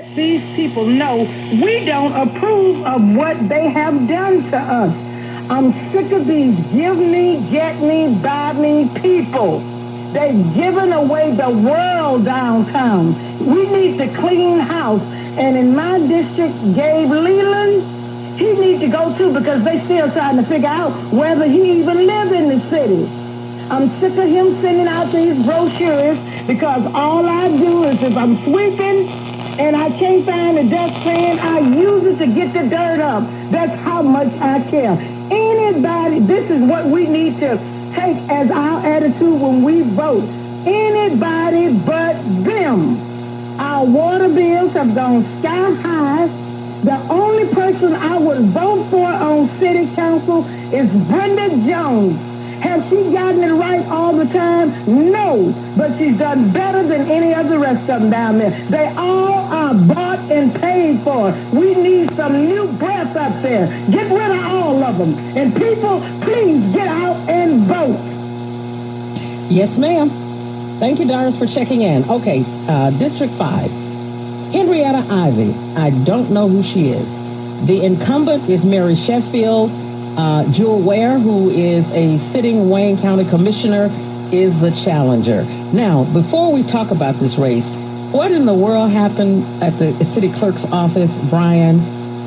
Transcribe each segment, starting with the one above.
let these people know we don't approve of what they have done to us. I'm sick of these give me, get me, buy me people. They've given away the world downtown. We need to clean house. And in my district, Gabe Leland, he needs to go too because they still trying to figure out whether he even lives in the city. I'm sick of him sending out these brochures because all I do is if I'm sweeping and I can't find a dustpan, I use it to get the dirt up. That's how much I care. Anybody, this is what we need to take as our attitude when we vote. Anybody but them. Our water bills have gone sky high. The only person I would vote for on city council is Brenda Jones. Has she gotten it right all the time? No, but she's done better than any of the rest of them down there. They all are bought and paid for. We need some new breath up there. Get rid of all of them. And people, please get out and vote. Yes, ma'am. Thank you, Doris, for checking in. Okay, District 5. Henrietta Ivey. I don't know who she is. The incumbent is Mary Sheffield. Jewel Ware, who is a sitting Wayne County Commissioner, is the challenger. Now, before we talk about this race, what in the world happened at the city clerk's office, Brian?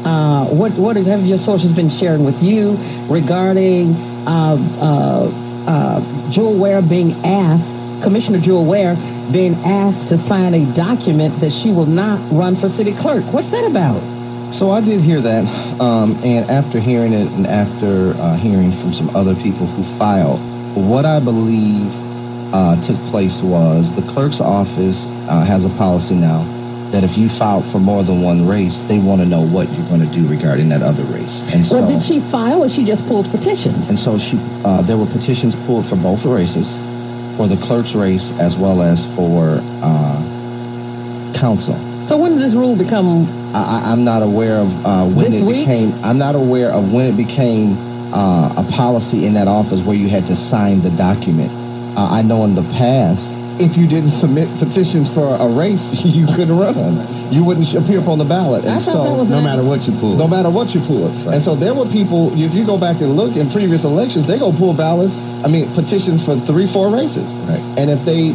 What have your sources been sharing with you regarding Jewel Ware being asked, Commissioner Jewel Ware being asked to sign a document that she will not run for city clerk? What's that about? So I did hear that, and after hearing it and after hearing from some other people who filed, what I believe took place was the clerk's office has a policy now that if you filed for more than one race, they want to know what you're going to do regarding that other race. And so, well, did she file or she just pulled petitions? And so there were petitions pulled for both the races, for the clerk's race as well as for council. So when did this rule become? I'm not aware of when it became. I'm not aware of when it became a policy in that office where you had to sign the document. I know in the past, if you didn't submit petitions for a race, you couldn't run. You wouldn't appear upon the ballot. And so, no matter what you pull. No matter what you pull. Right. And so there were people, if you go back and look in previous elections, they go pull ballots, petitions for 3-4 races. Right. And if they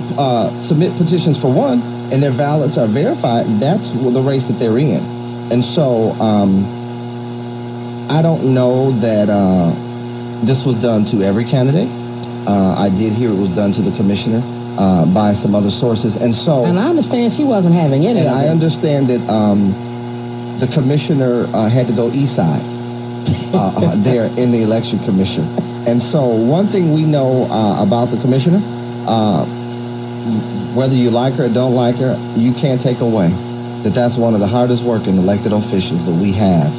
submit petitions for one and their ballots are verified, that's the race that they're in. And so I don't know that this was done to every candidate. I did hear it was done to the commissioner by some other sources. And so... And I understand she wasn't having any of it. And I understand that the commissioner had to go east side there in the election commission. And so one thing we know about the commissioner, whether you like her or don't like her, you can't take away that that's one of the hardest working elected officials that we have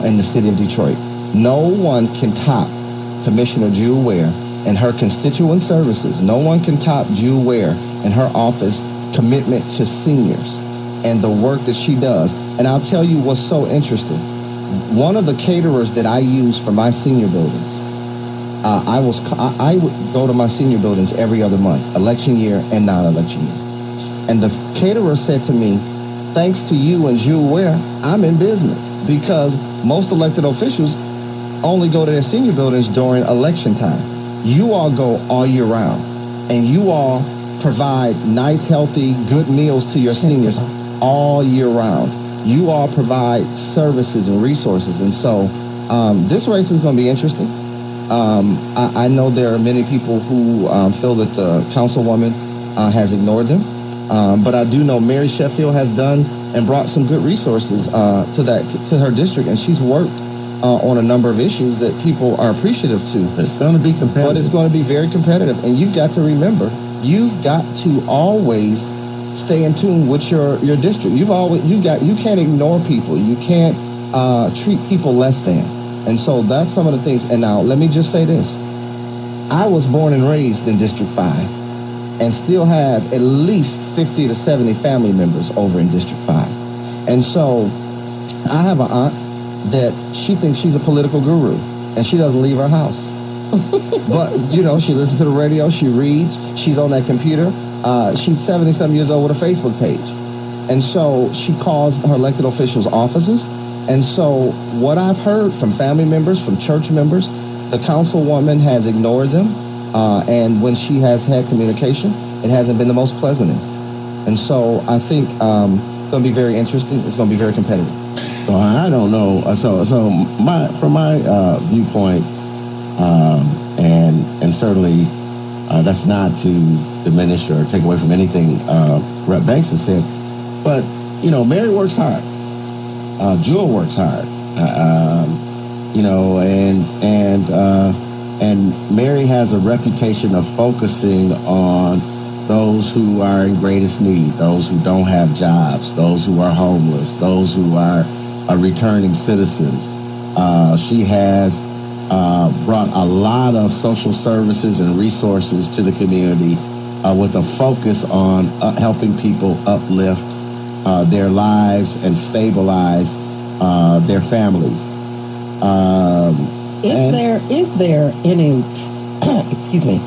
in the city of Detroit. No one can top Commissioner Jewel Ware and her constituent services. No one can top Jewel Ware and her office commitment to seniors and the work that she does. And I'll tell you what's so interesting. One of the caterers that I use for my senior buildings, I would go to my senior buildings every other month, election year and non-election year. And the caterer said to me, thanks to you and Jewel Ware, I'm in business, because most elected officials only go to their senior buildings during election time. You all go all year round, and you all provide nice, healthy, good meals to your seniors all year round. You all provide services and resources, and so this race is going to be interesting. I know there are many people who feel that the councilwoman has ignored them, but I do know Mary Sheffield has done and brought some good resources to her district, and she's worked on a number of issues that people are appreciative to. It's going to be competitive. But it's going to be very competitive. And you've got to remember, you've got to always stay in tune with your district. You can't ignore people. You can't treat people less than. And so that's some of the things. And now let me just say this. I was born and raised in District 5 and still have at least 50 to 70 family members over in District 5. And so I have an aunt that she thinks she's a political guru, and she doesn't leave her house. But, she listens to the radio, she reads, she's on that computer. She's 70-some years old with a Facebook page. And so she calls her elected officials' offices. And so what I've heard from family members, from church members, the councilwoman has ignored them. And when she has had communication, it hasn't been the most pleasantest. And so I think it's going to be very interesting. It's going to be very competitive. So I don't know. From my viewpoint, and certainly that's not to diminish or take away from anything Rep. Banks has said, but Mary works hard. Jewel works hard. And Mary has a reputation of focusing on those who are in greatest need, those who don't have jobs, those who are homeless, those who are returning citizens. She has brought a lot of social services and resources to the community with a focus on helping people uplift their lives and stabilize their families. Is there any excuse me?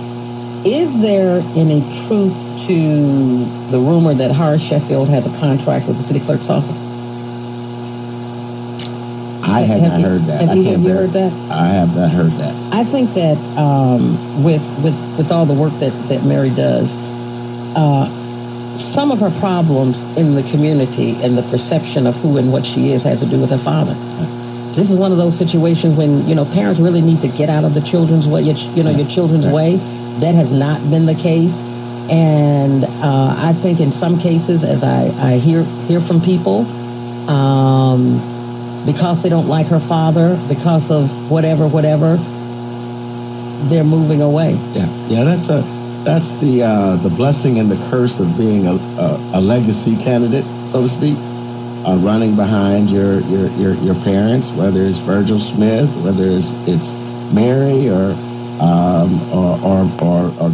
Is there any truth to the rumor that Horace Sheffield has a contract with the city clerk's office? I have not heard that. Have you heard that? I have not heard that. I think that with all the work that Mary does, some of her problems in the community and the perception of who and what she is has to do with her father. This is one of those situations when parents really need to get out of the children's way. Your children's way. That has not been the case, and I think in some cases, as I hear from people, because they don't like her father, because of whatever, they're moving away. Yeah. That's the blessing and the curse of being a legacy candidate, so to speak, running behind your parents, whether it's Virgil Smith, whether it's Mary or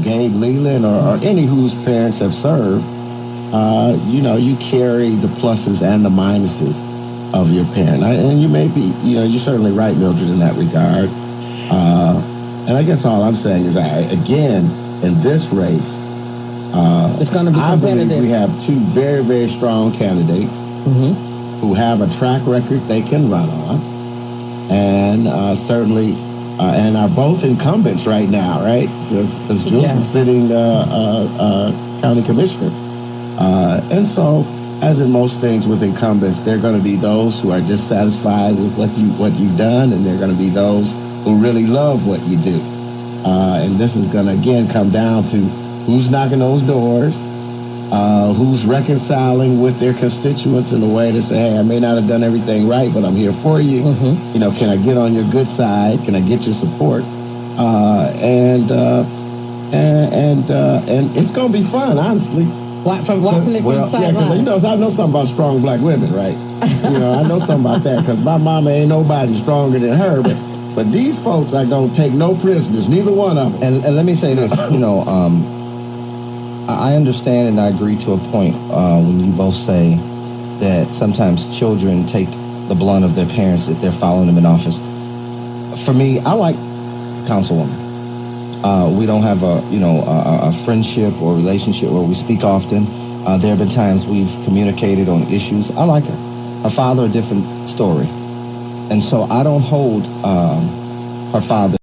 Gabe Leland or any whose parents have served. You carry the pluses and the minuses of your parent, and you may be, you're certainly right, Mildred, in that regard. And I guess all I'm saying is, again, in this race, it's going to be competitive. I believe we have two very, very strong candidates who have a track record they can run on, and certainly, and are both incumbents right now, right? As Jules is sitting county commissioner, and so, as in most things with incumbents, there are going to be those who are dissatisfied with what you've done, and there are going to be those who really love what you do. And this is going to, again, come down to who's knocking those doors, who's reconciling with their constituents in a way to say, hey, I may not have done everything right, but I'm here for you. Can I get on your good side? Can I get your support? And it's going to be fun, honestly. From watching it from the sideline. Yeah, because I know something about strong black women, right? I know something about that because my mama ain't nobody stronger than her, but these folks are going to take no prisoners, neither one of them. And let me say this, I understand and I agree to a point when you both say that sometimes children take the blunt of their parents if they're following them in office. For me, I like Councilwoman. We don't have a friendship or relationship where we speak often. There have been times we've communicated on issues. I like her. Her father, a different story. And so I don't hold her father